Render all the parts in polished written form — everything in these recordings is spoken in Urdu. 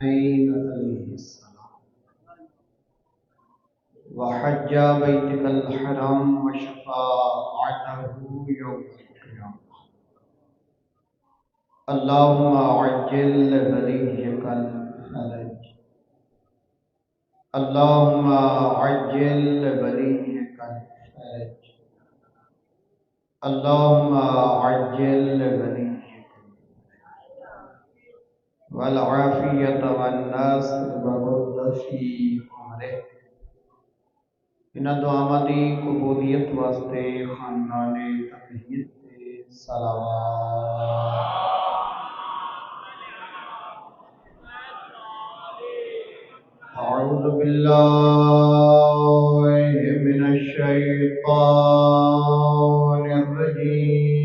عليه السلام وحج بيتك الحرام وشفاعته يوم القيامة. اللهم عجل لوليك الفرج. اللهم عجل لوليك الفرج. اللهم عجل لوليك والعافية والنصر والرد في عمره. ان دعاواں دی قبولیت واسطے خاندان تطہیر تے صلوات. اعوذ باللہ من الشیطان الرجیم.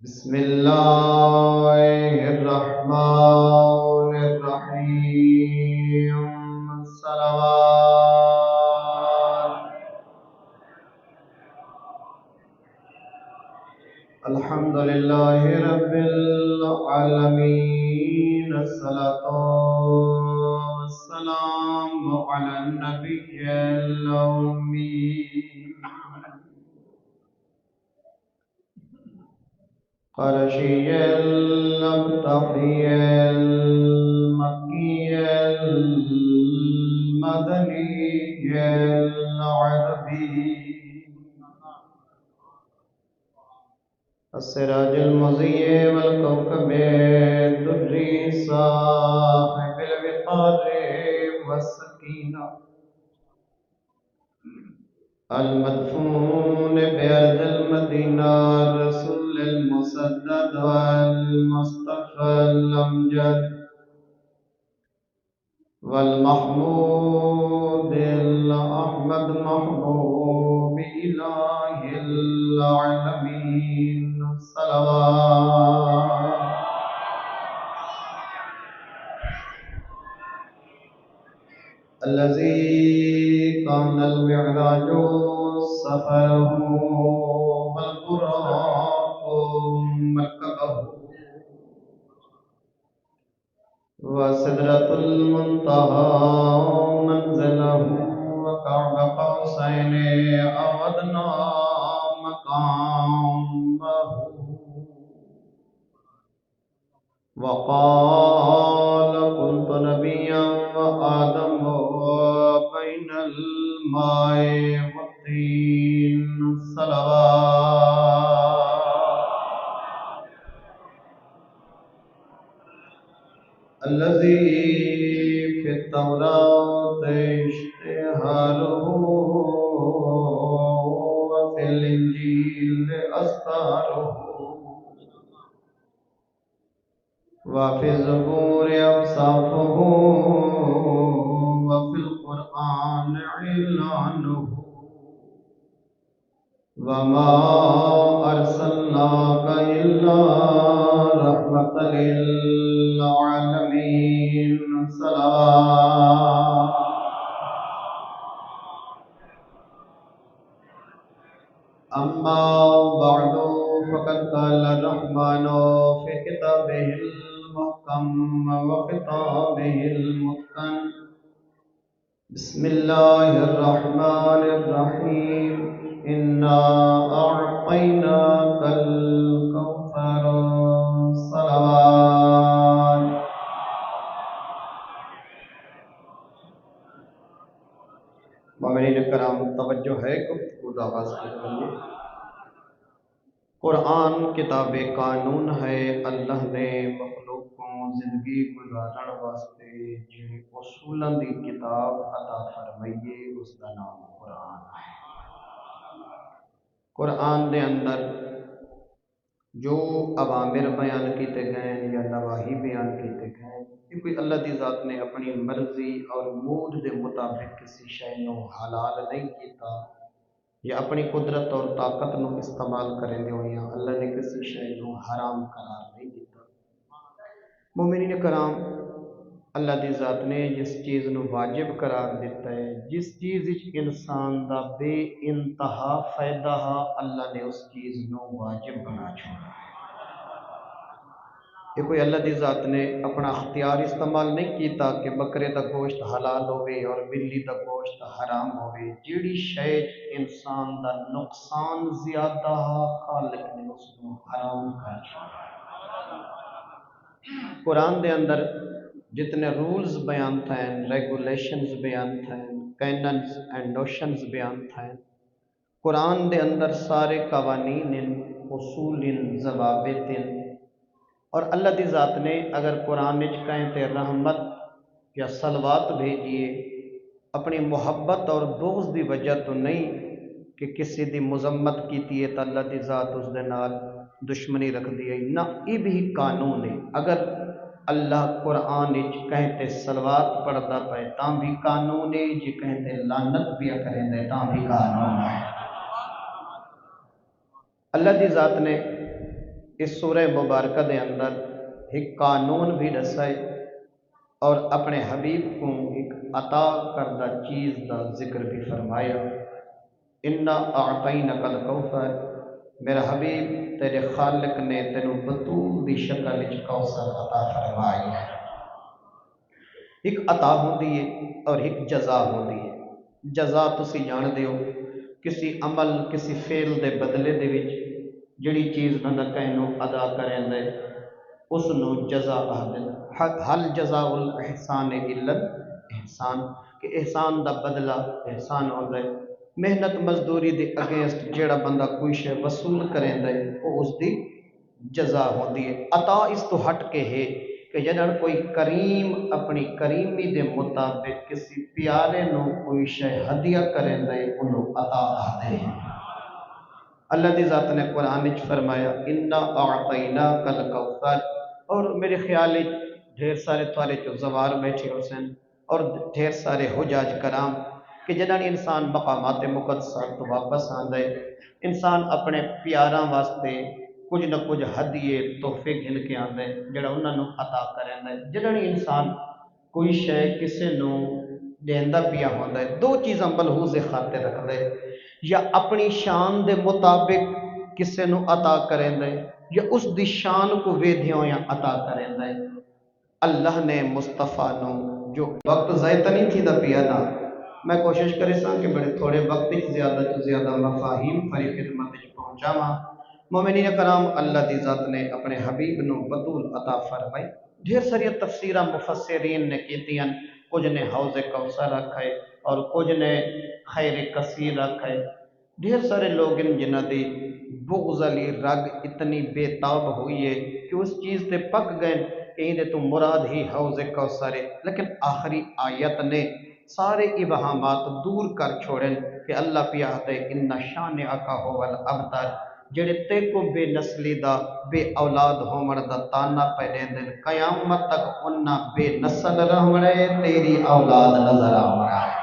بسم اللہ الرحمن الرحیم. صلوات. الحمد للہ رب العالمین. الصلاة والسلام علی النبی الأمی. قرشی الابتحی المکی المدنی العربی. السراج المضيء والكوكب الدري صاحب الوقار والسكينة المدفون بأرض المدينة الرسول المسدد والمصطفى الأمجد والمحمود الأحمد محبوب إله العالمين. صلوات. الذي كان المعراج سفره والبراق مركبه وسدرة المنتهى منزله وقاب قوسين أو أدنى مقامه. وقال كنت نبيا وآدم بين الماء والطين. صلوات. الذي في التوراة اشتهاره وفي الإنجيل أسطاره وفي الزبور أوصافه وفي القرآن إعلانه. وما أرسلناك إلا رحمة للعالمين. صلوات. أما بعد فقد قال الرحمن في كتابه المحكم وخطابه المتقن. بسم الله الرحمن الرحيم. إنا أعطيناك الكوثر. صلوات. مومنین کرام توجہ ہے گفتگو کا آغاز کیجیے. قرآن کتاب قانون ہے. اللہ نے مخلوق کو زندگی گزارن واسطے جڑے اصولاں دی کتاب عطا فرمائیے اس کا نام قرآن ہے. قرآن دے اندر جو اوامر بیان کیتے گئے یا نواہی بیان کیتے گئے یہ کوئی اللہ دی ذات نے اپنی مرضی اور موڈ دے مطابق کسی شے نو حلال نہیں کیتا یا اپنی قدرت اور طاقت نو استعمال کریں ہوئے اللہ نے کسی شے نو حرام قرار نہیں دیتا. مومنین کرام اللہ دی ذات نے جس چیز نو واجب قرار دیتا ہے جس چیز وچ انسان دا بے انتہا فائدہ ہا اللہ نے اس چیز نو واجب بنا چھوڑا ہے. یہ کوئی اللہ دی ذات نے اپنا اختیار استعمال نہیں کیتا کہ بکرے دا گوشت حلال ہوئے اور بلی دا گوشت حرام ہوئے۔ جیڑی شے انسان دا نقصان زیادہ خالق نے اس کو حرام کر چھوڑا۔ قرآن دے اندر جتنے رولز بیان تھے، ریگولیشنز بیان تھے، کیننز اینڈ نوشنز بیان تھے، قرآن دے اندر سارے قوانین، اصول، ضوابط، اور اللہ دی ذات نے اگر قرآن کہیں تے رحمت یا صلوات بھیجیے اپنی محبت اور بغض دی وجہ تو نہیں کہ کسی دی مذمت کیتی ہے تو اللہ دی ذات اس دے نال دشمنی رکھ دی ہے، نہ یہ بھی قانون ہے۔ اگر اللہ قرآن کہیں تے صلوات پڑھتا پے تاں بھی قانون ہے، جی کہیں تے لعنت بھی کریں دے تاں بھی قانون ہے۔ اللہ دی ذات نے اس سورہ مبارکہ دے اندر ایک قانون بھی دسا ہے اور اپنے حبیب کو ایک عطا کردہ چیز دا ذکر بھی فرمایا۔ انا اعطینک الکوثر، میرا حبیب تیرے خالق نے تینوں بطول دی شکل وچ کوثر عطا فرمائی ہے۔ ایک عطا ہوندی ہے اور ایک جزا ہوندی ہے۔ جزا تسی جان دیو کسی عمل کسی فعل دے بدلے دے وچ جڑی چیز بندہ کہنوں ادا کریں دے اس نو جزا آدن۔ حل جزاء الاحسان الا الاحسان، کہ احسان دا بدلہ احسان ہوتا ہے۔ محنت مزدوری دے اگینسٹ جیڑا بندہ کوئی شے وصول کریں دے وہ اس دی جزا ہوندی ہے۔ عطا اس تو ہٹ کے ہے کہ جدن کوئی کریم اپنی کریمی دے مطابق کسی پیارے نو کوئی شے ہدیہ کریں دے انہوں عطا آدھے ہیں۔ اللہ دی ذات نے قرآن وچ فرمایا انا اعطیناک الکوثر، اور میرے خیال ڈھیر سارے توارے چو زوار بیٹھے حسین اور ڈھیر سارے حجاج کرام کہ جنہاں انسان مقامات مقدسہ تو واپس آندے انسان اپنے پیاراں واسطے کچھ نہ کچھ ہدیے تحفے گھن کے آندے جڑا انہاں نو عطا کریں دے۔ جنہاں انسان کوئی شے کسے نو دیندا پیا ہوندا ہے دو چیزاں ملحوظ خاطر رکھ دے، یا اپنی شان دے مطابق کسے نو عطا کریں دے یا اس دی شان کو ویدھیوں یا عطا کریں دے۔ اللہ نے مصطفیٰ نو جو وقت ضائع نہیں تھی دا پیا نا، میں کوشش کرے ساں کہ بڑے تھوڑے وقت زیادہ تو زیادہ مفاہیم پری خدمت پہنچا ماں۔ مومنین کرام، اللہ دی ذات نے اپنے حبیب نو بطول عطا فرمائی۔ ڈھیر ساری تفسیرہ مفسرین نے کیتیاں، کچھ نے حوض کوثر رکھے اور کچھ نے خیر کثیر رکھے۔ ڈھیر سارے لوگ ان جنہ دی بغض علی رگ اتنی بے تاب ہوئی ہے کہ اس چیز تے پک گئے کہ انہیں تو مراد ہی حوض کوثر ہے، لیکن آخری آیت نے سارے ابہامات دور کر چھوڑیں کہ اللہ پیاہتے ان شانئک هو الابتر، جڑے تے کو بے نسلی دا بے اولاد ہومڑ دا تانا پہنے دن قیامت تک انہاں بے نسل رہوڑے تیری اولاد نظر آوڑا ہے۔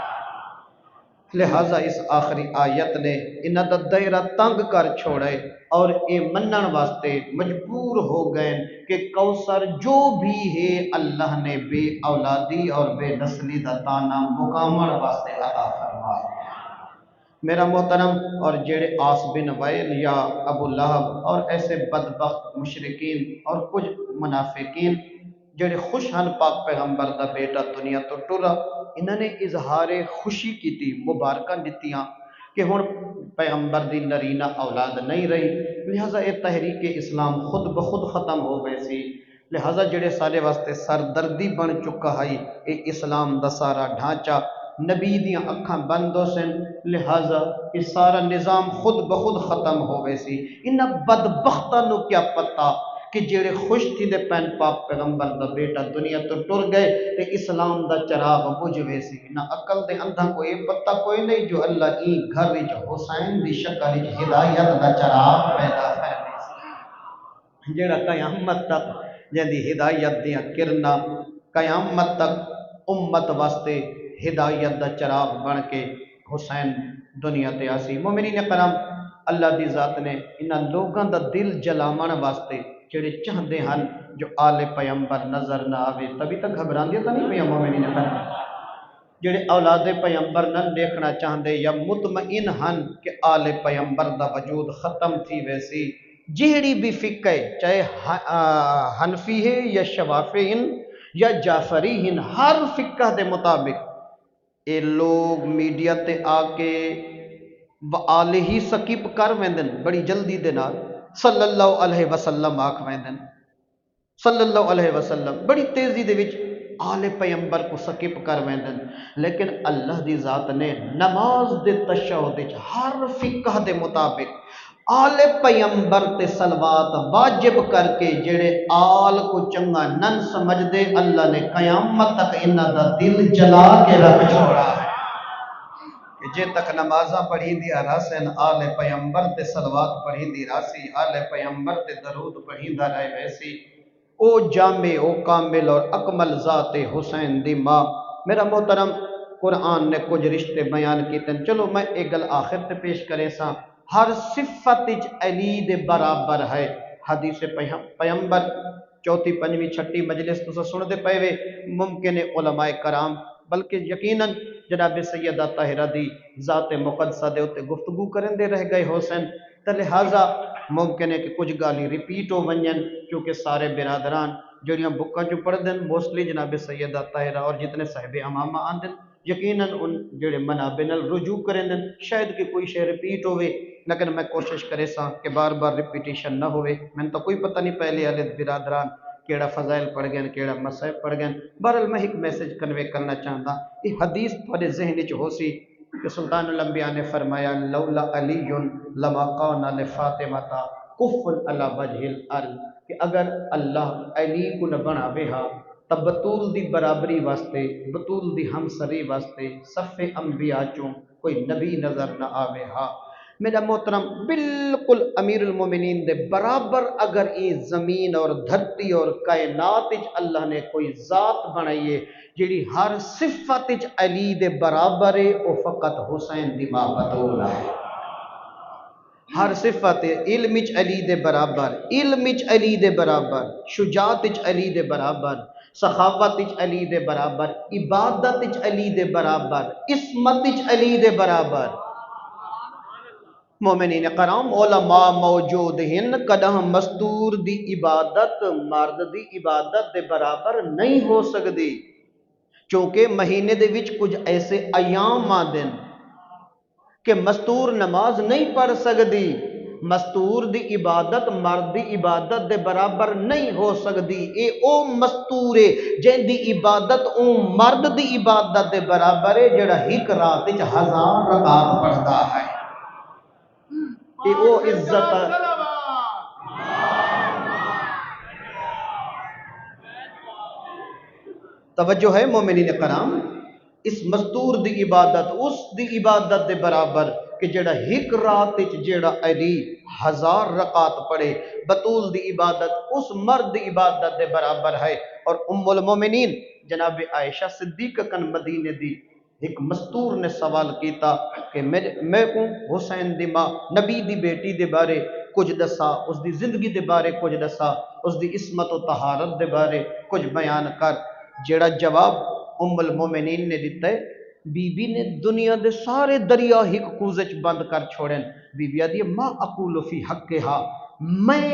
لہٰذا اس آخری آیت نے انہاں دا دائرہ تنگ کر چھوڑے اور اے منن واسطے مجبور ہو گئے کہ کوثر جو بھی ہے اللہ نے بے اولادی اور بے نسلی دا تانا مکامل واسطے عطا فرمایا۔ میرا محترم، اور جڑے آس بن وائل یا ابو لہب اور ایسے بدبخت مشرکین اور کچھ منافقین جڑے خوش ہن پاک پیغمبر دا بیٹا دنیا تو ٹرا، انہوں نے اظہار خوشی کی تھی، مبارکہ دیتیاں کہ ہن پیغمبر دی نرینہ اولاد نہیں رہی، لہٰذا یہ تحریک اسلام خود بخود ختم ہو گئے سی۔ لہٰذا جڑے سارے واسطے سردردی بن چکا ہے اے اسلام دا سارا ڈھانچہ نبی دیاں اکھاں بند ہو سن، لہٰذا اس سارا نظام خود بخود ختم ہو گئے سی۔ انہاں بدبختاں نو کیا پتہ کہ جڑے خوش تھی دے پین پاک پیغمبر دا بیٹا دنیا تو ٹر گئے تے اسلام دا چراغ بجھ وے سی۔ نہ عقل دے اندھا کوئی پتہ کوئی نہیں جو اللہ ای گھر وچ حسین دی شکل وچ ہدایت دا چراغ پیدا کرے سی، جڑا قیامت تک جندی ہدایت دیاں کرنا قیامت تک امت واسطے ہدایت دا چراغ بن کے حسین دنیا تے آسی۔ مومنین کرام، اللہ دی ذات نے انہاں لوگاں دا دل جلاون واسطے جڑے چاہتے ہن جو آل پیغمبر نظر نہ آوے، تبھی تک گھبراندیاں تو نہیں پیا مومنین کرام، جڑے اولاد پیغمبر نہ دیکھنا چاہتے یا مطمئن ہن کہ آل پیغمبر دا وجود ختم تھی ویسی، جہڑی بھی فقہ ہے، چاہے حنفی ہے یا شوافی ہیں یا جعفری ہیں، ہر فقہ دے مطابق اے لوگ میڈیا تے آ کے آلہ ہی سکپ کر ویندن بڑی جلدی دے نال، صلی اللہ علیہ وسلم آکھ ویندن، صلی اللہ علیہ وسلم بڑی تیزی دے وچ آل پیمبر کو سکپ کر ویندن، لیکن اللہ دی ذات نے نماز دے تشہد وچ ہر فقہ دے مطابق آل پیمبر تے صلوات واجب کر کے جڑے آل کو چنگا نن سمجھ دے، اللہ نے قیامت تک انہاں دا دل جلا کے رکھ چھوڑا ہے کہ جے تک نمازاں پڑھی دیا راسن آل پیمبر تے صلوات پڑھی دی راسی، آل پیمبر تے درود پڑھی دا رہے ویسی، او جامع او کامل اور اکمل ذات حسین دی ماں۔ میرا محترم قرآن نے کچھ رشتے بیان کیتے ہیں، چلو میں ایک گل آخر تے پیش کرے سا، ہر صفت علی دے برابر ہے، حدیث پیمبر چوتھی پنجویں چھٹی مجلس تو سن دے پے وے، ممکن ہے علماء کرام بلکہ یقیناً جناب سیدہ طاہرہ دی ذات مقدسہ دے ہوتے گفتگو کرن دے رہ گئے حسین، تو لہٰذا ممکن ہے کہ کچھ گالی ریپیٹ ہو ونجن، کیونکہ سارے برادران جڑیاں بکاں جو پڑھ دیں موسٹلی جناب سیدہ طاہرہ اور جتنے صاحب امامہ آندن یقیناً ان جڑے منابع نال رجوع کریں دیں، شاید کہ کوئی شے ریپیٹ ہوئے، لیکن میں کوشش کرے سا کہ بار بار ریپیٹیشن نہ ہوئے، میں تو کوئی پتہ نہیں پہلے والے برادران کیڑا فضائل پڑھ گئے کیڑا مصائب پڑھ گئے، بہرحال میں ایک میسج کنوے کرنا چاہتا، یہ حدیث تھوڑے ذہن وچ ہو سی کہ سلطان الانبیاء نے فرمایا لولا علی لما کان لفاطمہ کفن علی وجہ الارض، کہ اگر اللہ علی کو نہ بناوے ہا تب بطول دی برابری واسطے، بطول دی ہمسری واسطے صف انبیاء چوں کوئی نبی نظر نہ آوے ہا۔ میرا محترم بالکل امیر المومنین دے برابر اگر یہ زمین اور دھرتی اور کائنات اللہ نے کوئی ذات بنائیے جیڑی ہر صفت علی دے برابر ہے، وہ فقط حسین دی ماں بطول ہے۔ ہر صفت علم علی دے برابر، علم علی دے برابر، شجاعت علی دے برابر، سخاوت علی دے برابر، عبادت علی دے برابر، عصمت علی دے برابر۔ مومنین کرام علماء موجود ہیں، کدہ مستور دی عبادت مرد دی عبادت دے برابر نہیں ہو سکتی، چونکہ مہینے دے وچ کچھ ایسے ایام آدن کہ مستور نماز نہیں پڑھ سکتی، مستور دی عبادت مرد دی عبادت دے برابر نہیں ہو سکتی، اے او مستور ہے جن دی عبادت او مرد دی عبادت دے برابر ہے جڑا ایک رات وچ 1000 رکعت پڑھدا ہے، اے او عزت توجہ ہے مومنین کرام، اس مستور دی عبادت اس دی عبادت دے برابر کہ جڑا ایک رات وچ جڑا علی 1000 رکعت پڑھے، بطول دی عبادت اس مرد دی عبادت دے برابر ہے۔ اور ام المومنین جناب عائشہ صدیقہ کن مدینے دی ایک مستور نے سوال کیتا کہ میں کو حسین دی ماں نبی دی بیٹی دے بارے کچھ دسا، اس دی زندگی دے بارے کچھ دسا، اس دی عصمت و طہارت دے بارے کچھ بیان کر، جڑا جواب ام المومنین نے دیتا ہے، بی بی نے دنیا دے سارے دریا ایک کوزچ بند کر چھوڑیں، بی بی آدھی ما اقول فی حقہا، میں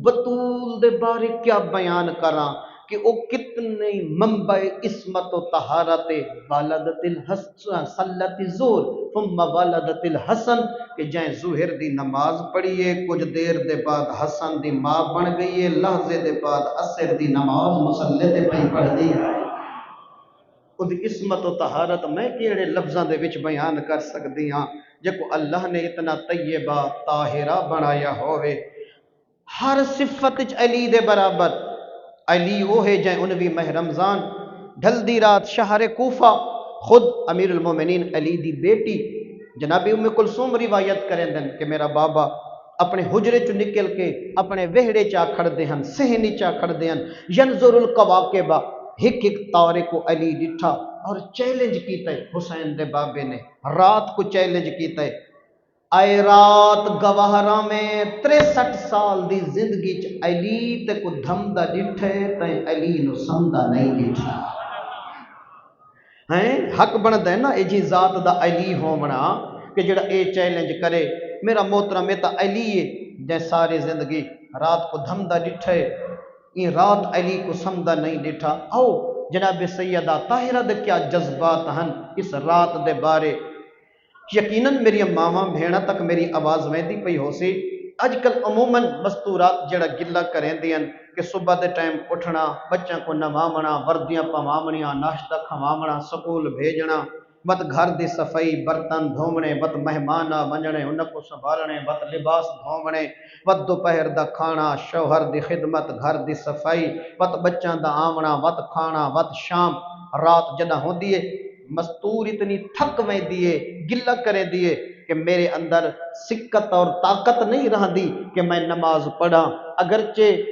بطول دے بارے کیا بیان کراں کہ او کتنے منبع عصمت و طہارت، والدت الحسن صلت الظہر ثم والدت الحسن، کہ جائیں ظہر دی نماز پڑھیے کچھ دیر دے بعد حسن دی ماں بن گئی ہے، لحظے دے بعد عصر دی نماز مصلی تے پئی پڑھ دی ہے۔ خود عصمت و طہارت میں کیڑے لفظاں دے وچ بیان کر سکتی ہاں جے کو اللہ نے اتنا طیبہ طاہرہ بنایا ہوئے، ہر صفت علی دے برابر، علی وہ ہے جائیں انوی ماہ رمضان ڈھل دی رات شہر کوفہ، خود امیر المومنین علی دی بیٹی جناب ام کلثوم روایت کریں دن کہ میرا بابا اپنے حجرے چ نکل کے اپنے وہڑے چا کھڑ دے ہن، صحنی چا کھڑ دے ہن، ینظر القواقبہ، ایک ایک تارے کو علی ڈٹھا اور چیلنج کیتا ہے حسین دے بابے نے، رات کو چیلنج کیتا ہے، آئے رات گواہراں میں 63 سال دی زندگی چ علی تے کو دھمدا ڈٹھے تے علی نو سمدا نہیں ڈٹھا، ہیں حق بندا ہے نا اے جی ذات دا علی ہوونا کہ جڑا اے چیلنج کرے، میرا محترم اے تا علی ہے جے ساری زندگی رات کو دھمدا ڈٹھے یہ رات علی کو سمدہ نہیں ڈٹھا آؤ جناب سیدہ طاہرہ دے کیا جذبات ہن اس رات دے بارے یقیناً میری ماواں بھیڑا تک میری آواز ویندی پئی ہو سی اج کل عموماً مستورات جڑا گلا کریں دین کہ صبح دے ٹائم اٹھنا بچوں کو نوامنا وردیاں پوامنیاں ناشتہ کھوامنا سکول بھیجنا بت گھر دی صفائی برتن دھومنے بت مہمان ونجنے ان کو سنبھالنے بت لباس دھومنے بت دوپہر دا کھانا شوہر دی خدمت گھر دی صفائی بت بچوں دا آمنا بت کھانا بت شام رات جدہ ہوندی ہے مستور اتنی تھک میں دیے گلہ کرے دیے کہ میرے اندر سکت اور طاقت نہیں رہندی کہ میں نماز پڑھا اگرچہ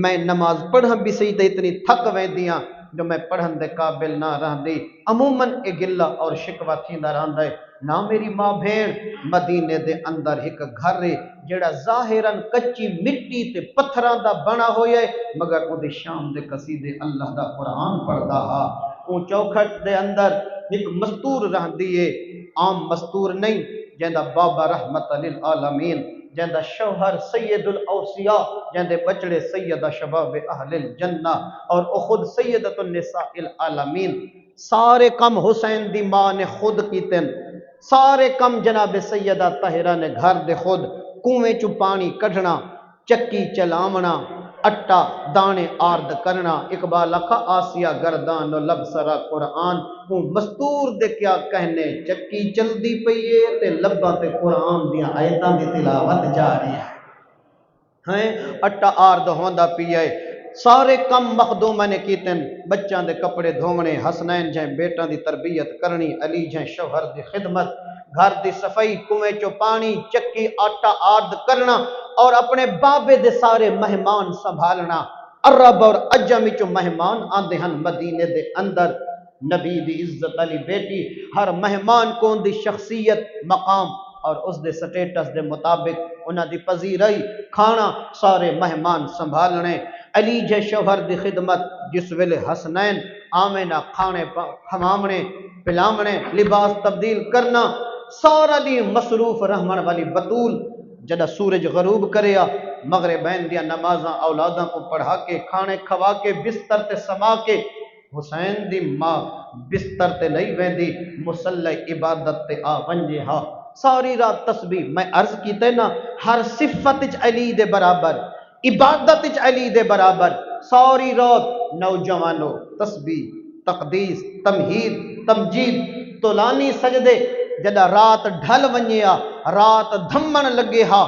میں نماز پڑھا بھی صحیح تے اتنی تھک میں دیاں جو میں پڑھن دے قابل نہ رہندی عموماً اے گلہ اور شکوہ تھیندا رہندا ہے نہ میری ماں بھیڑ مدینے دے اندر ایک گھر ہے جڑا ظاہراً کچی مٹی تے پتھراں دا بنا ہویا ہے مگر او دے شام دے قصیدے اللہ دا قرآن پڑھدا ہا او چوکھٹ دے اندر ایک مستور رہندی ہے عام مستور نہیں جہندا بابا رحمت للعالمین جہندا شوہر سید الاوصیاء جہندے بچڑے سیدہ شباب اہل الجنہ اور او خود سیدۃ النساء العالمین سارے کم حسین دی ماں نے خود کیتن سارے کم جناب سیدہ طاہرہ نے گھر دے خود کنویں چوں پانی کڈھنا چکی چلاونا اٹا دانے آرد کرنا اقبال لکھا آسیہ گردان و لب سرا قرآن وہ مستور دے کیا کہنے چکی چل دی پئیے تے لباں تے قرآن دیا آیتاں دی تلاوت جاری ہے اٹا آرد ہوندا پیے سارے کم مخدومہ نے کیتن بچاں دے کپڑے دھونے حسنین جائیں بیٹاں دی تربیت کرنی علی جائیں شوہر دی خدمت گھر دی صفائی کنویں چو پانی چکی آٹا آرد کرنا اور اپنے بابے دے سارے مہمان سنبھالنا عرب اور عجم چو مہمان آندے ہن مدینے دے اندر نبی دی عزت علی بیٹی ہر مہمان کو ان دی شخصیت مقام اور اس دے سٹیٹس دے مطابق انہاں دی پذیرائی کھانا سارے مہمان سنبھالنے علی جے شوہر دی خدمت جس ویلے حسنین آمینہ کھانے کھمامنے پلامنے لباس تبدیل کرنا سارا دی مصروف رحمن والی بطول جدہ سورج غروب کریا مغربین دیا نمازاں اولاداں کو پڑھا کے کھانے کھوا کے بستر تے سما کے حسین دی ماں بستر تے نہیں ویندی مسلح عبادت تے آ ونجے ہا ساری رات تسبیح میں عرض کیتے نا ہر صفت علی دے برابر عبادت علی دے برابر ساری رات نوجوانوں تسبیح تقدیس تمہید تمجید طولانی سجدے جدہ رات ڈھل ونجیا رات دھمن لگے ہا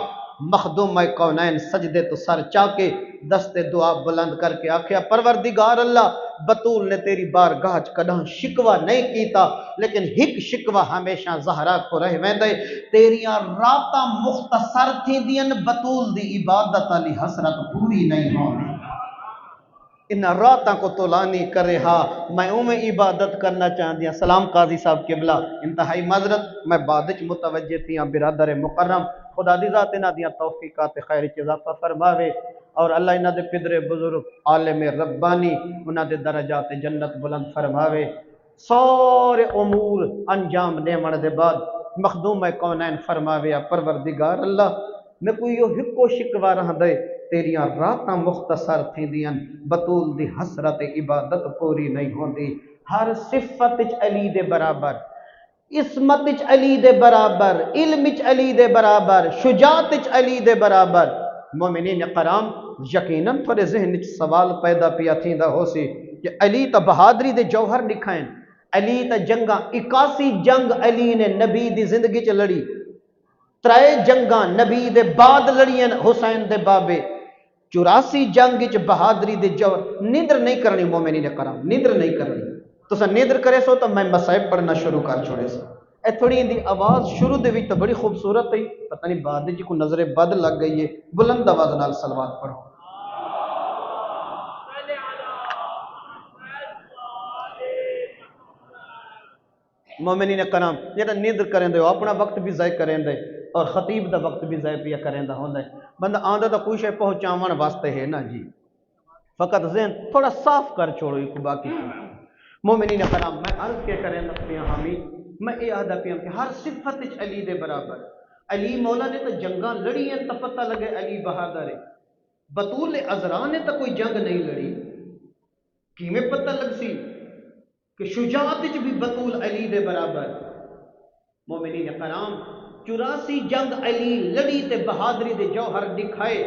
مخدوم کونین سجدے تو سر چاکے دست دعا بلند کر کے آکھیا پروردگار اللہ بطول نے تیری بارگاہ کداں شکوہ نہیں کیتا لیکن ہک شکوہ ہمیشہ زہرا کو رہ ویندے تیریاں راتاں مختصر تھی دین بطول دی عبادت علی حسرت پوری نہیں ہوندی ان راتاں کو طولانی کرے ہا میں عبادت کرنا چاہتی ہوں سلام قاضی صاحب قبلہ انتہائی معذرت میں بعدچ متوجہ تھی برادر مکرم خدا دی ذات انہاں دیاں توفیقات خیر چ اضافہ فرماوے اور اللہ انہاں دے پدر بزرگ عالم ربانی انہاں دے درجات جنت بلند فرماوے سارے امور انجام دیون دے بعد مخدوم کونین فرماوے پروردگار اللہ میں کوئی یو ہکو شکوا رہ دے تیریاں راتاں مختصر تھی دیاں بطول دی حسرت عبادت پوری نہیں ہوندی ہر صفت علی دے برابر عصمت علی دے برابر علم علی دے برابر شجاعت علی دے برابر مومنین کرام یقیناً تھوڑے ذہن سوال پیدا پیا تھیندا ہو سی کہ علی تا بہادری دے جوہر دکھائیں علی تا جنگاں 81 جنگ علی نے نبی دی زندگی چ لڑی 3 جنگاں نبی دے بعد لڑیاں حسین دے بابے 84 جنگ چ بہادری دے جوہر نیندر نہیں کرنی مومنین کرام نیندر نہیں کرنی تو نیندر کرے سو تو میں مصائب پڑھنا شروع کر چھوڑے سو اے تھوڑی دی آواز شروع دے وچ تو بڑی خوبصورت ہے پتہ نہیں بعد وچ کوئی نظر بد لگ گئی ہے بلند آواز نال صلوات پڑھو مومنین کرام جڑا نیندر کریں دے اپنا وقت بھی ضائع کریں دے اور خطیب دا وقت بھی ضائع پیا کریں دا ہوندا ہے بندہ آندا تو کوئی شے پہنچاون واسطے ہے نا جی فقط ذہن تھوڑا صاف کر چھوڑو ایک باقی مومنین کرام میں عرض کے کریں دا پیا حامی میں اے آدھا پیا کہ ہر صفت علی دے برابر علی مولا نے تو جنگاں لڑی ہیں تو پتہ لگے علی بہادر ہے، بطول عذرا نے تو کوئی جنگ نہیں لڑی، کیویں پتہ لگ سی کہ شجاعت وچ بھی بطول علی دے برابر۔ مومنین کرام 84 جنگ علی لڑی تے بہادری دے جوہر دکھائے،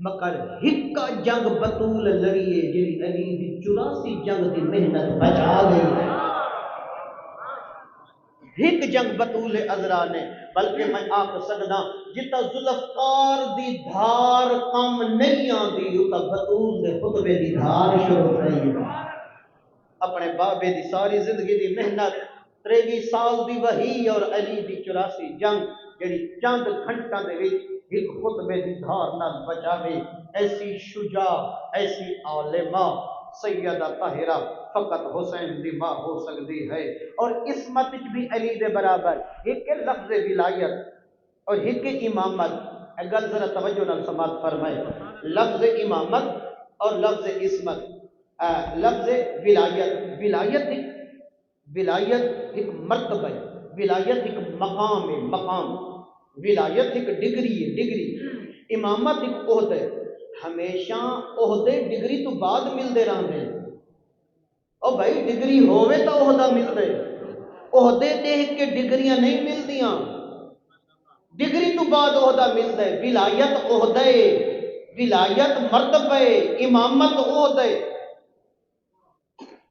مگر ہکا جنگ بطول لڑی ہے جی علی دی 84 جنگ دی محنت بچا گئی ہے۔ ایک جنگ بطول عذرا نے، بلکہ میں آپ سکدا جتا ذوالفقار دی دھار کم نہیں آندی اتا بطول دے خطبے دی دھار شروع رہی ہے۔ اپنے بابے دی ساری زندگی دی محنت 23 سال دی وحی اور علی دی 84 جنگ جڑی چند گھنٹاں دے وچ ایک خطبے دی دھار نال بچاوے، ایسی شجاع، ایسی عالمہ سیدہ طاہرہ فقط حسین دی ماں ہو سکتی ہے۔ اور عصمت بھی علی دے برابر، ایک لفظ ولایت اور ایک امامت، اگر ذرا توجہ نال سماعت فرمائے، لفظ امامت اور لفظ عصمت، لفظ ولایت ولایت ایک مرتبہ ہے، ولایت ایک مقام ہے، مقام، ولایت ایک ڈگری ہے، ڈگری، امامت ایک عہدہ ہے۔ ہمیشہ عہدے ڈگری تو بعد ملتے رہتے ہیں، اور بھائی ڈگری ہووے تو عہدہ ملتا ہے، عہدے دیکھ کے ڈگریاں نہیں ملدیاں، ڈگری تو بعد عہدہ ملتا ہے۔ ولایت عہدہ ہے، ولایت مرتبہ ہے، امامت عہدہ ہے۔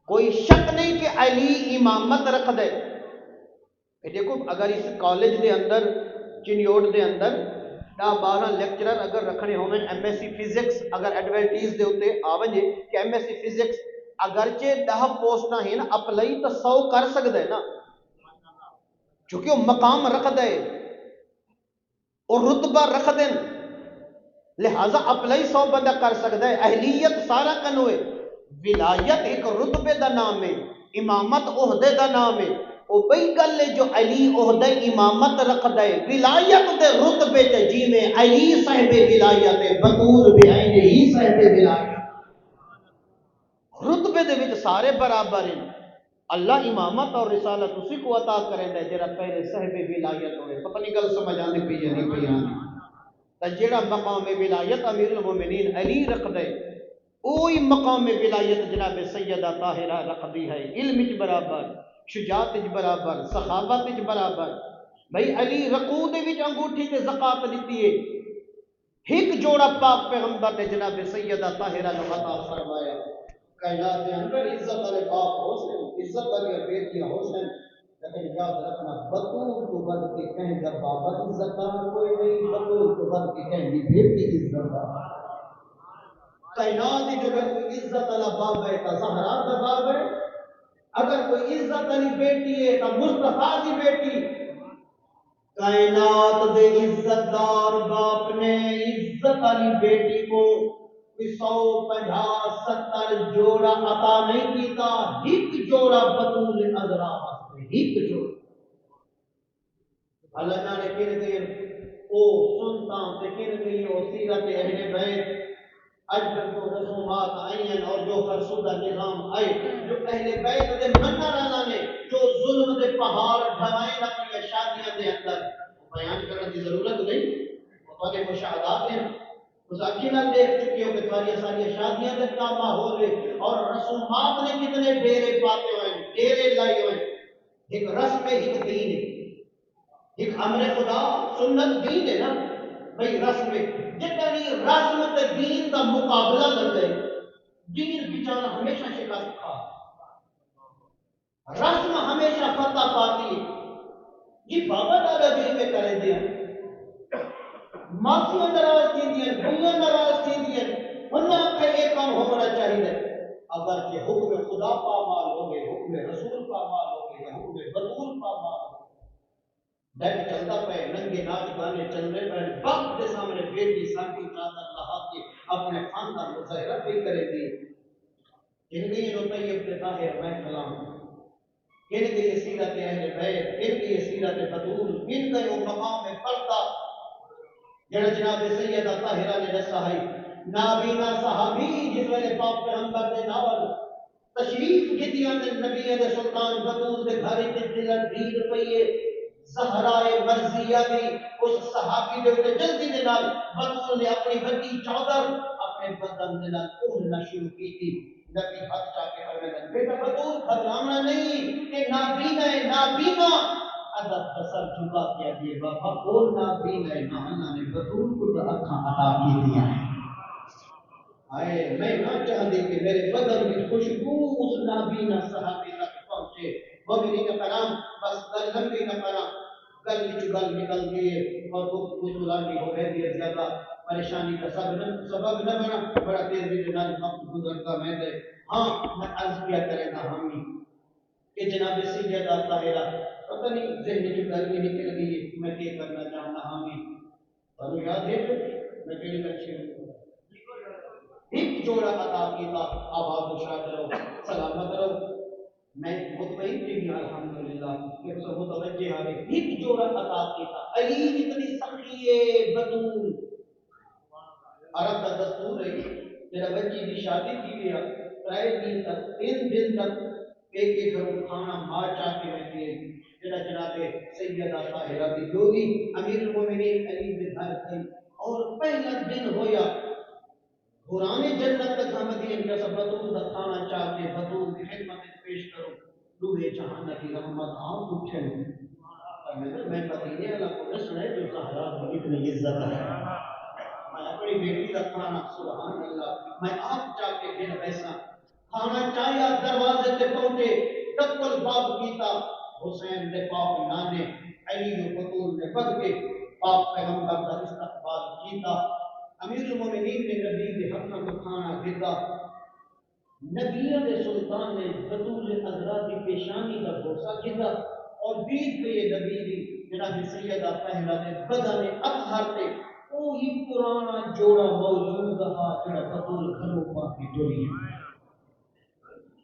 کوئی شک نہیں کہ علی امامت رکھ دے۔ دیکھو اگر اس کالج دے اندر چنیوٹ دے اندر 10-12 لیکچرر اگر رکھنے ہوں ایم ایس سی فزکس اگر ایڈورٹیز دے ہوتے آوجے کہ ایم ایس سی فزکس اگرچہ 10 پوسٹاں ہیں نا اپلائی تو 100 کر سکتا ہے نا، چونکہ وہ مقام رکھ دے اور رتبہ رکھ دیں، لہذا اپلائی 100 بندہ کر سکتا ہے، اہلیت سارا کنوے۔ ولایت ایک رتبے دا نام ہے، امامت عہدے دا نام ہے۔ وہ بئی گل ہے جو علی عہدہ امامت رکھ دے، ولایت دے رتبے تے جی میں علی صاحب ولایت بطول بعین ہی صاحب ولایت، رتبے دے وچ سارے برابر ہیں۔ اللہ امامت اور رسالت اسی کو عطا کریں دے جڑا پہلے صاحب ولایت ہوئے۔ پتہ نہیں گل سمجھ آندی پئی ہے نہیں پئی آندی؟ تے جڑا مقام ولایت امیر المومنین علی رکھ دے، وہی مقام ولایت جناب سیدہ طاہرہ رکھ دی ہے، علم وچ برابر، شجاعت وچ برابر، سخاوت وچ برابر۔ بھئی علی رکوع دے وچ انگوٹھی تے زکات دیتی ہے، ایک جوڑا پاک پیغمبر نے جناب سیدہ طاہرہ نے عطا فرمایا۔ کائنات کے اندر عزت والے باپ حسین، عزت والی بیٹیاں حسین، لیکن یاد رکھنا بطول کو بد کے کہیں گا بابا عزت دار کوئی نہیں، بطول کو بد کے کہیں گی بیٹی عزت دار۔ کائنات کی جو کوئی عزت والا باب ہے تو زہرا کا باب ہے، اگر کوئی عزت والی بیٹی ہے تو مصطفیٰ کی بیٹی۔ کائنات دے عزت دار باپ نے عزت والی بیٹی کو 150-70 جوڑا عطا نہیں کیتا، ایک جوڑا بطول عذرا واسطے، ایک جوڑا۔ اللہ جانے کن دیر او سنتاں تے کن دیر او سیرت اہل بیت اج تک جو رسومات آئی ہیں اور جو فرسودہ نظام آئے، جو اہل بیت دے منرانا نے جو ظلم دے پہاڑ ڈھوائیں اپنی شادیاں دے اندر، بیان کرنے کی ضرورت نہیں، وہ تو مشاہدات ہیں، اس اکیلا دیکھ چکے ہو کہ تمہاری ساری شادیاں دے کیا ماحول ہے اور رسومات نے کتنے ڈیرے پاتے ہوئے ہیں، ڈیرے لائے ہوئے ہیں۔ ایک رسم ہے، ایک دین ہے، ایک امر خدا سنت دین ہے نا بھئی رسم ہے۔ جتنی رسم تے دین کا مقابلہ لگ گئے، دین بیچارہ ہمیشہ شکست کھا، رسم ہمیشہ فتح پاتی ہے۔ یہ بابا دادا دل میں کریں دیا، مافیاں ناراض کی دیا، بھائیاں ناراض کی دیا، انہاں کا ایک کام ہونا چاہیے، اگر کہ حکم خدا پامال ہو گئے، حکم رسول پامال ہو گئے، یا حکم بطول پامال ہو گئے، ڈیک چلتا پہ ننگے ناچ گانے چل رہے پہ وقت کے سامنے بیٹی سانٹی چادر لہا کے اپنے خاندان مظاہرہ بھی کرے دی۔ ان کی جو طیب کے طاہر میں کلام، ان کی یہ سیرت اہل بیت، ان کی یہ سیرت بطول، ان کا جو مقام پردہ جڑا جناب سیدہ طاہرہ نے دسا ہے، نابینا صحابی جس ویلے پاک پیغمبر دے نال تشریف کیتی اندر نبی دے سلطان بطول دے گھر وچ دل دید پئی ہے، زہرائے مرضیہ دی اس صحابی دے تے جلدی دے نال بطول نے اپنی بڑی چادر اپنے بدن دے نال اوڑھنا شروع کی تھی نبی ہاتھ چا کے فرمایا بیٹا بطول گھبرانا نہیں کہ نابینا ہے نابینا ادب بسر جھکا کے دیے بابا کون نابینا ہے نا اللہ نے بطول کو تو اکھاں عطا کی دیا ہے آئے میں نہ چاہتی کہ میرے بدن کی خوشبو اس نابینا صحابی تک پہنچے وہ میری کا کلام بس گل لمبی کا کلام گل گل نکل گئی اور بطولانی ہو گئی ہے زیادہ پریشانی کا سبب نہ بنا بڑا تیز بھی نال وقت گزرتا میں دے ہاں میں عرض کیا کرے گا ہم کہ جناب سیدہ طاہرہ پتہ نہیں ذہن کی گل میں نکل گئی ہے میں کیا کرنا چاہتا ہوں اور یاد ہے میں کہنے کا شروع ایک جوڑا عطا کیتا آباد و شاد رہو سلامت رہو میں مطمئن تھی بھی الحمدللہ کہ اسے متوجہ آگے ایک جوڑا عطا کیتا علی اتنی سخی بطول عرب کا دستور ہے میرا بچی کی شادی کی گیا ترائے دن تک 3 دن تک ایک گھروں کھانا مار چاہ کے میں دیے میرا جناب سیدہ طاہرہ کی جوڑی امیر المومنین علی بن گھر تھی اور پہلا دن ہویا قرآن جنت تک ہمدی ان کا سب بطول کا کھانا چاہتے بطول کی خدمت پیش کرو لوہے جہاں کی رحمت آؤں اٹھے میں مدینے اللہ کو نسل ہے جو زہرا کی اتنی عزت ہے میں اپنی بیٹی کا کھانا سبحان اللہ میں آپ چاہ کے پھر ایسا کھانا چاہیا دروازے سے پہنچے ٹکل باب کیتا حسین نے پاک نانے علی و بطول نے بڑھ کے پاک پیغمبر کا استقبال کیتا امیر المومنین نے نبی کے حق کو کھانا دیتا نبیوں کے سلطان نے بطول عذرا کی پیشانی کا بوسہ کیتا اور بیت پہ یہ نبی دی جناب سیدہ طاہرہ نے بدن اطہر تے کوئی پرانا جوڑا موجود رہا جڑا بطول گھروں پاکی ٹوری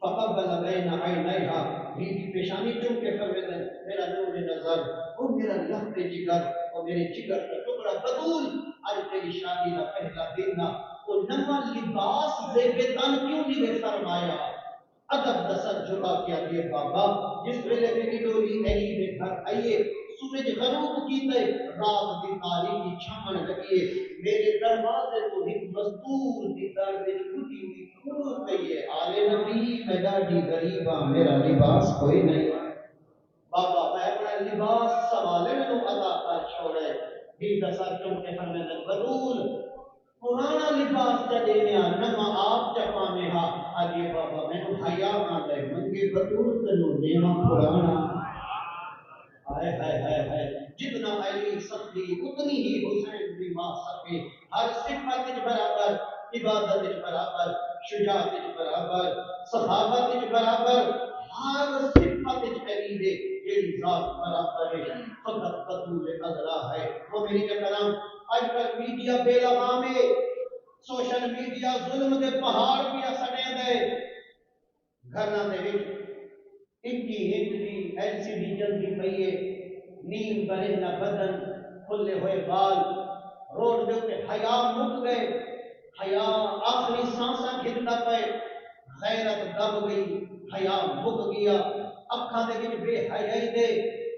فقبل بین عینیها میری پیشانی چوم کے فرمایا میرا نور نظر او میرا لخت جگر اور میرے جگر کا ٹکڑا بطول آج تیری شادی کا پہلا دن وہ نما لباس زیب تن کیوں نہیں فرمایا ادب دسر جھکا کیا دے بابا جس ویلے میری ڈولی علی دے گھر آئیے سورج غروب کیتے رات دی تاریکی چھمن لگیے میرے دروازے کو ایک مزدور دی درد چھوٹی ہوئی کھول گئی ہے آلے نبی میں ڈاڈی غریباں میرا لباس کوئی نہیں بابا میں اپنا لباس سوالے میں نو عطا کر چھوڑے بھی دسا چون کے فرمیدن بدول پرانا لباس جا دینے نما آپ چپانے ہاں آجے بابا میں نو حیاء آ گئے منگے بدول تنو دینا پرانا ہائے ہائے ہائے ہائے جتنا علی سخی اتنی ہی حسین بھی ماں سکے ہر صفت برابر عبادت برابر شجاعت برابر صحابت برابر ہر صفت علی دے جیڑی ذات برابر ہے فقط بطول عذرا ہے وہ میری کا کلام آج کل میڈیا بے لگام ہے سوشل میڈیا ظلم دے پہاڑ پیا سڑے دے گھرنا دے وچ اکی ہٹ دی ایل سی ڈی جلدی پئیے نیم برہنا بدن کھلے ہوئے بال روڈ دے تے حیا مک گئے حیا آخری سانساں گھندا پے غیرت دب گئی حیا مک گیا اکھاں دے وچ بے حیائی دے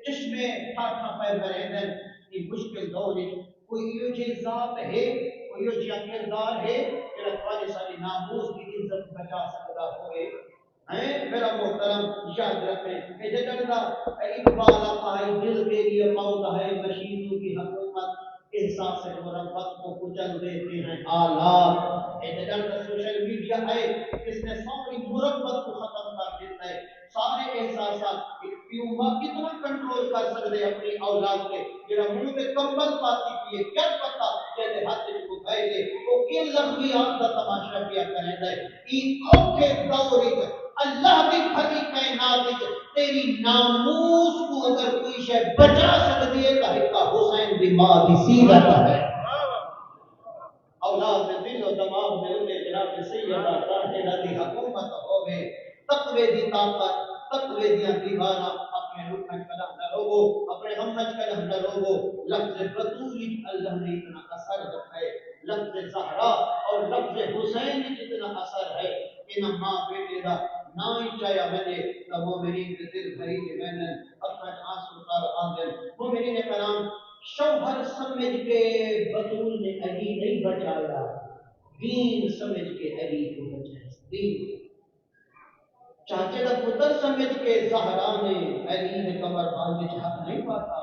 چشمے ٹھاٹھا پے برہندن یہ مشکل دور وچ کوئی یہ جی ذات ہے کوئی یہ جی کردار ہے جڑا تواڈے ساری ناموس کی عزت بچا سکدا ہوئے میرا محترم یاد رکھیں کہ جگہ اقبال اپائی دل کے لیے موت ہے مشینوں کی حکومت احساس مربت کو کچل دیتے ہیں آلات جگہ سوشل میڈیا ہے اس نے ساری مربت کو ختم کر دیتا ہے سارے احساسات ایک پیوما کتنا کنٹرول کر سکتے اپنی اولاد کے جڑا منہ پہ کمبل پاتی پیے کیا پتا کہتے ہاتھ کو گئے دے وہ کے لغویات کا تماشا کیا کریں دے این اوکے دور اللہ کی بھری کائنات تیری ناموس کو اگر کوئی شے بچا سکتی ہے تو حقہ حسین دی ماں دی سیرت ہے اولاد میں دل و دماغ میں انہیں جناب سیدہ طاہرہ دی حکومت ہوگے تقوی دی طاقت تقوی دی دیوانہ اپنے رکن قدم نہ روگو اپنے غمج قدم نہ روگو لفظ بطولی اللہ نے اتنا اثر رکھا ہے لفظ زہرا اور لفظ حسین جتنا اثر ہے ان ماں بیٹے دا نہ چاہیا میں نے مومنین کے دل بھری کے میں نے اپنا آنسو کر آندن مومنین کرام شوہر سمجھ کے بطول نے علی نہیں بچایا، دین سمجھ کے علی کو بچایا، دین چاچے کا پتر سمجھ کے زہرا نے علی نے کمر باندھ کے ہاتھ نہیں پاتا،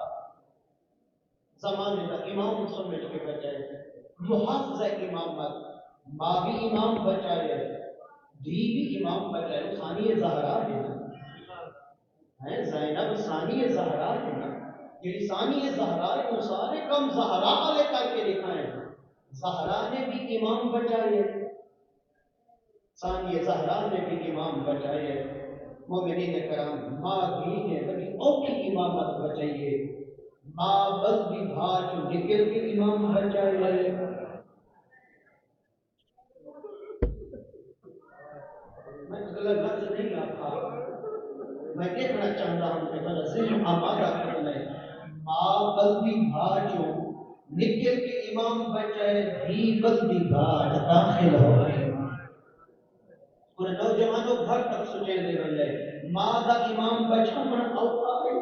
زمانے کا امام سمجھ کے بچائے، محافظ امامت، ماں بھی امام بچائے، دھی بھی امام بچائے، ثانی زہرا ہے نا، زینب ثانی زہرا ہے نا، یہ ثانی زہرا ہے، وہ سارے کم زہرا والے کر کے دکھائے، زہرا نے بھی امام بچائے، ثانی زہرا نے بھی امام بچائے، مومنین کرام ماں بھی نے بڑی اوکھی امامت بچائیے، ماں بلدی بھاج نکل کے امام بچائے، میں اگلا لفظ نہیں آتا، میں دیکھنا چاہتا ہوں کہ میرا ذہن آمادہ کرنا ہے، ماں بلدی بھاجو نکل کے امام بچائے، بھی بلدی بھاج داخل ہو گئے، اور نوجوانوں گھر تک سچے دے گئے، ماں دا امام بچا بڑا اوقا ہے،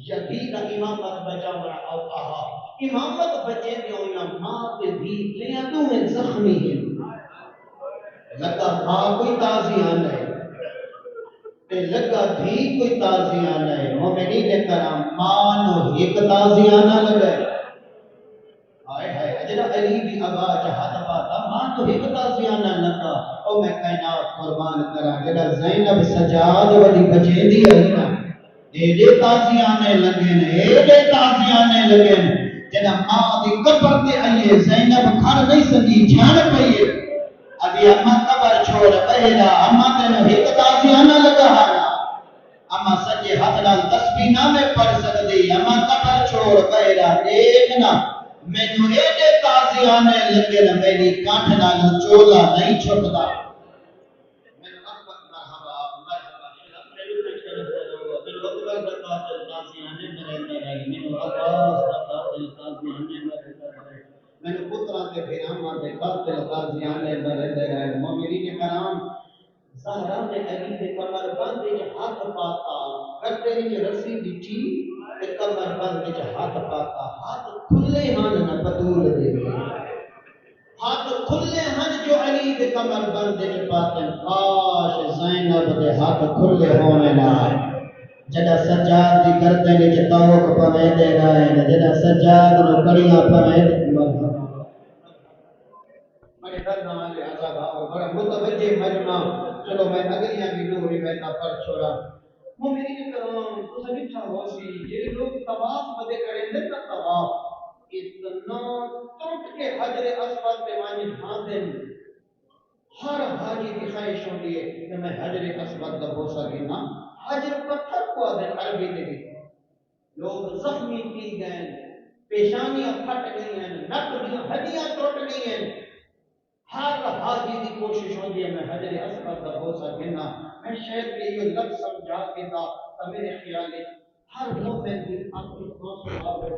یدی دا امامت بچا بڑا اوقا ہے، امامت بچے دے ہویا ماں تے بھی لیا دوں میں زخمی ہیں، لگا ماں کوئی تازیان ہے، تے لگا بھی کوئی تازیان ہے، مومنین کرام ماں نو ایک تازیانہ لگا ہے، آئے ہائے اجرا علی بھی ابا جہاد باتا ماں تو ایک تازیانہ لگا، او میں کائنات قربان کرا جڑا زینب سجاد والی بچے دی ہے نا ایڈے تازیانے لگے نے ایڈے تازیانے لگے نے جڑا ماں دی قبر تے آئیے زینب گھر نہیں سکی جھان پئیے ابھی اما قبر چھوڑ پہلا اما تینوں ایک تازیانہ لگا ہے اما سجے ہاتھ نال تسبیح نہ میں پڑھ سکدی اما قبر چھوڑ پہلا دیکھنا مینوں ایڈے تازیانے لگے نے میری کانٹھ نال چولا نہیں چھٹدا میں نے پترا کے بھیرامہ دے قاتل غازیانے مرے رہے مومنین کرام زہرا نے علی دے کمر بند وچ ہاتھ پاتا کرتے ہی رسی بچی تے کمر بند وچ ہاتھ پاتا ہاتھ کھلے ہن نہ بطول دے ہاتھ کھلے ہن جو علی دے کمر بند وچ پاتے کاش زینب دے ہاتھ کھلے ہونے نہ جڑا سجاد دی گردن وچ توق پوے دے رہے جڑا سجاد نو کڑیاں پوے دے بڑے درد والے عذاب اور بڑا متوجہ مجمع چلو میں اگلیاں بھی دو روایتاں پڑھ چھوڑا مومنین کرام تو سبھی ہو سی یہ لوگ طواف مدے کریں دے نا طواف اتنا ٹوٹ کے حجر اسود پہ وانی ڈھانتے ہر حاجی کی خواہش ہوتی ہے کہ میں حجر اسود کا بوسہ لینا حجر پتھر کو آدھے عربی دے گی لوگ زخمی کی گئے پیشانیاں پھٹ گئی ہیں نک دیاں ہڈیاں ٹوٹ گئی ہیں ہر حاجی کی کوشش ہوتی ہے میں حجر اسود کا بوسہ لینا میں شاید کہ یہ لفظ سمجھا کے تھا تو میرے خیال ہے ہر مومن کی اپنی آنسو آوے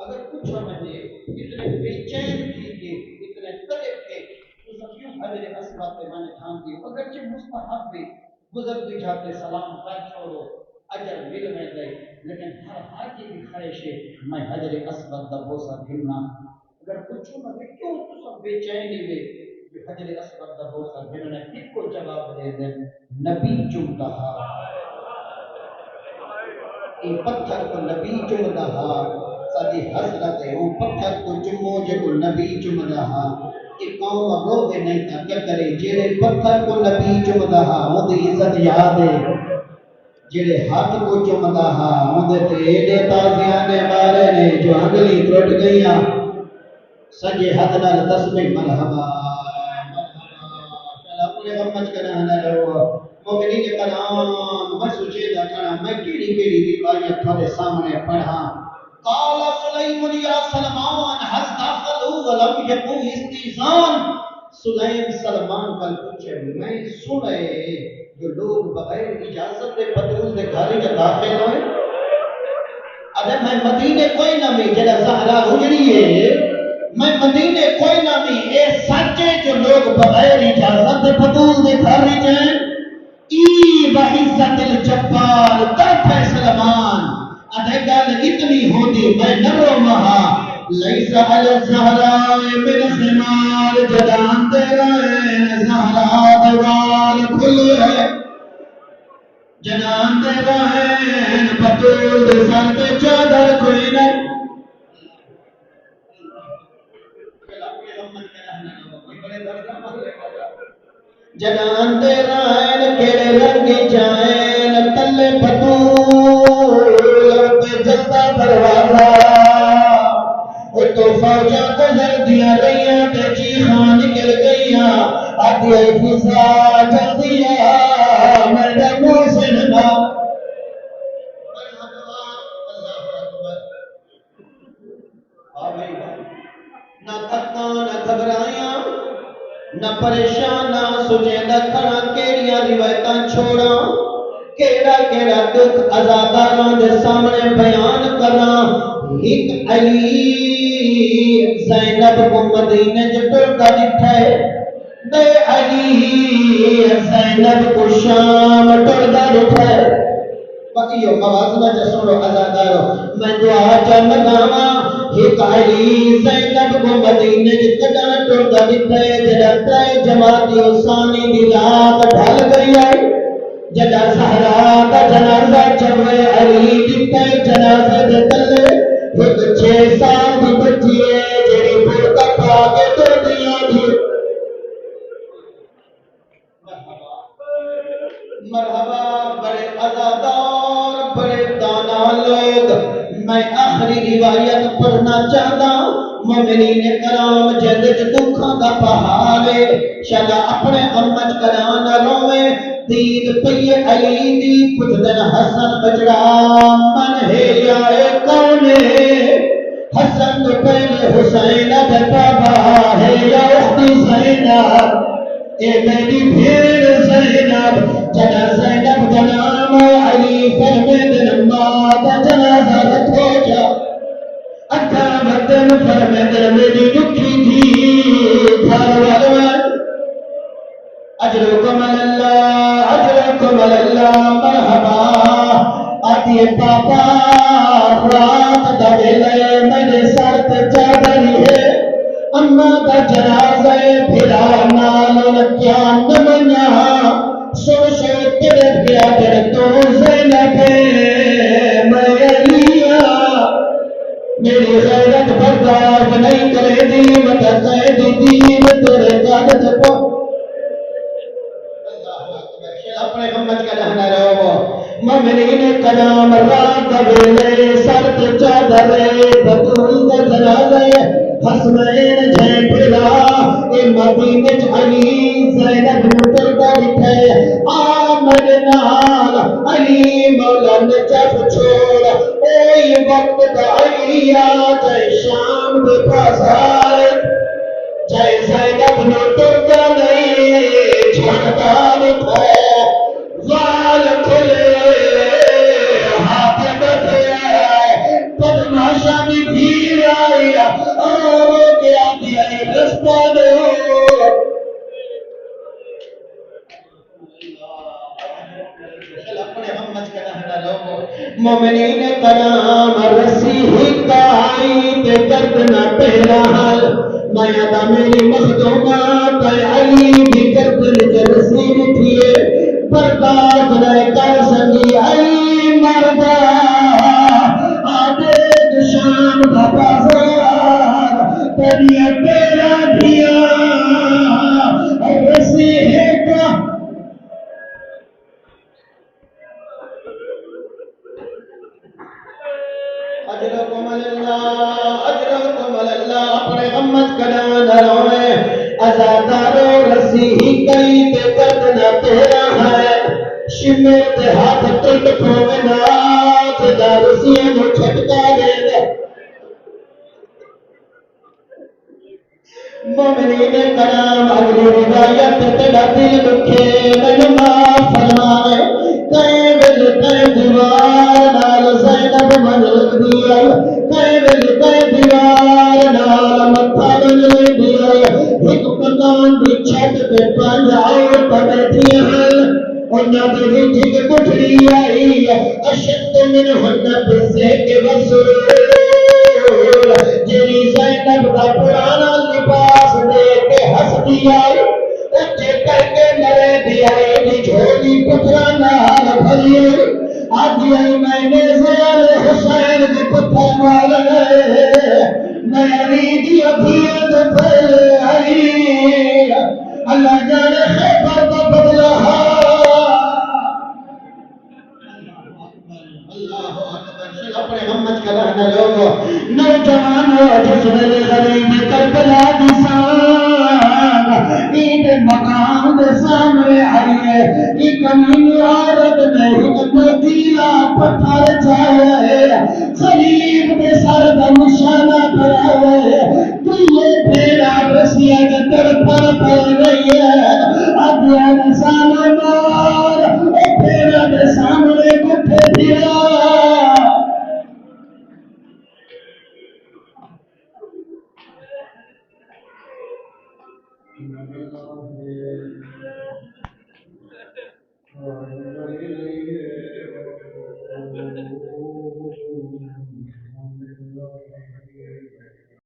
اگر کچھ سمجھے اتنے بے چین کیجیے اتنے تڑپ کے تو سب کیوں حجر اسود پہ میں نے ٹھان دی اگرچہ مستحب بھی گزر بھی جاتے سلام کر چھوڑو اجر مل میں گئے لیکن ہر حاجی کی خواہش ہے میں حجر اسود کا بوسہ گرنا اگر پوچھو میں کیوں تو سب بے چینی میں کہ حجر اسود کا بوسہ گرنا ایک کو جواب دے دیں نبی چمتا یہ پتھر کو نبی چمتا ساری حسرت ہے وہ پتھر کو چمو جے کو نبی چمتا یہ قوم روے نہیں تھا کیا کرے جیڑے پتھر کو نبی چمتا وہ دی عزت یاد ہے جڑے ہاتھ کو چمدا ہا اودے تے ایڈے تازیانے مارے نے جو انگلی ٹوٹ گئیاں سجے ہاتھ نال تسبیح مرحبا چلا پورے غمت کرنا نہ رہو مومنین کرام میں سوچے دا کھڑا میں کیڑی کیڑی روایت تھوڑے سامنے پڑھا قال سلیم یا سلمان هل دخلوا ولم يكن استئذان سلیم سلمان کل پوچھے میں سنے جو لوگ بغیر اجازت دے بطول دے گھر میں داخل ہوئے اگر میں مدینے کوئی نہ بھی جڑا زہرا اجڑی ہے میں مدینے کوئی نہ بھی اے سچے جو لوگ بغیر اجازت دے بطول دے گھر میں جائیں ای بعزت الجبار طرف سلمان ادھے گل اتنی ہوتی میں نرو مہا لیس علی الزہراء من خمار جدان تیرا زہراء دوال کھلے جنان تیرا بطول سر پہ چادر کوئی نہیں جنان دے رائن کیڑے رنگی جائن تلے بطول پہ جلتا دروازہ تو فوجہ گزر دیا رہیاں تے چیخاں نکل گئیاں آتی آئی فضا جلدیا میرے منہ سے نہ نہ تھکاں نہ گھبرائیاں نہ پریشان نہ سجے نہ کھڑا کیڑیاں روایتاں چھوڑا کیڑا کیڑا دکھ عزاداراں دے سامنے بیان کراں ایک علی زینب کو مدینے جٹڑتا دکھائے دے علی زینب کو شام ٹڑتا دکھائے بقیو موازنہ جسولو عزادارو میں دعا چند گاواں ایک علی زینب کو مدینے جتنا ٹردا دکھے جڑا تے جماعتی حسانی دی رات ڈھل گئی ہے جڑا زہرا دا جنازہ چوے علی دکھے جنازے دے تلے ایک 6 سال دی بچی ہے جڑی برقع پا کے ٹردیاں تھی مرحبا بڑے عزادار بڑے دانا لوگ میں آخری روایت پڑھنا چاہتا مومنین کرام جدج دکھاں دا پہاڑے شالا اپنے امج کرانا روے دید پی علی دی کچھ دن حسن بچڑا من ہے یا کونے حسن تو پہلے حسین دے بابا ہے یا اختی زینب اے میری بھیر زینب جنا زینب جنام علی فرمید نمات جنازہ رکھو جا اکھا بدن فرمید میری دکھی تھی گھر والوان اجرکم اللہ مرحبا آتی پاپا رات دبیلے میرے سر پہ چادری ہے اما دا جنازہ پھرا نال کیا نمنیا سو تیرے پیا در تو زینب میں علیہ میری غیرت برداشت نہیں کرے دی متا قید دین تیرے قادت کو اپنے غمت کا رہنا رہو مومنین کلام رات ویلے سر پہ چادر بطول دا جنازہ حسنین جھیں پھلا اے مدینہ علی زینب مطردہ لکھے آمد نال علی مولا نے جب چھوڑ اوہی وقت دا علی آجائے شام دے پاس آئے جائے زینب مطردہ نہیں چھڑتا لکھے وال کھلے ہاتھ بٹھے بدماشا بھی بھیر آئی آرو کے آتی آئی رستہ دو مومنین کرام رسی ہکا آئی تے گردنا پہلا حال مایا میری مخدومات علی بھی گردن کے رسی اٹھیے برداشت نہ کر سکی علی مردہ آدھے دشان کا بازار تیریا تیرا دیا رسی ہکا اجرکم اللہ اپنے غمت کلان روئے ازادارو رسی ہی کئی تے گردنا تیرا ہے شمیر تے ہاتھ ٹرک پھومنا تے دارسیاں نو چھٹکا دے دے مومنین کرام اگلی روایت تیرا دل دکھے میں معاف فرمائے کئے ویل کئے دیوار نال زینب من لگ دیا کئے ویل کئے دیوار نال متھا من لگ دیا ایک مکان دی چھت پہ پانچ عورتاں بیٹھی ہیں انہاں دے وچ ایک بٹھڑی آئی اشد منہن بزیت وسرور جیڑی زینب دا پرانا لباس دے کے ہسدی آئی اچھے کر کے مرے دی آئی دی جھولی پترا نال بھری آج آئی میں نے زیال حسین دی پتھر مارے میں علی دی ابھیت پھر آئی اللہ جانے خیبر کا بدلہ اپنے محمد کا لانا لوگو نوجوانوں جس ویلے غریب کربلا دی سان عید مقام دے سامنے آئیے ایک کمینی عورت نے ایک نوکیلا پتھر چاہے ہے صلیب دے سر دا نشانہ کرایا ہے یہ پیڑا رسیا کے تڑپن پڑ رہی ہے اب یہ نشانہ مار اے پیڑا دے سامنے کٹھے دیا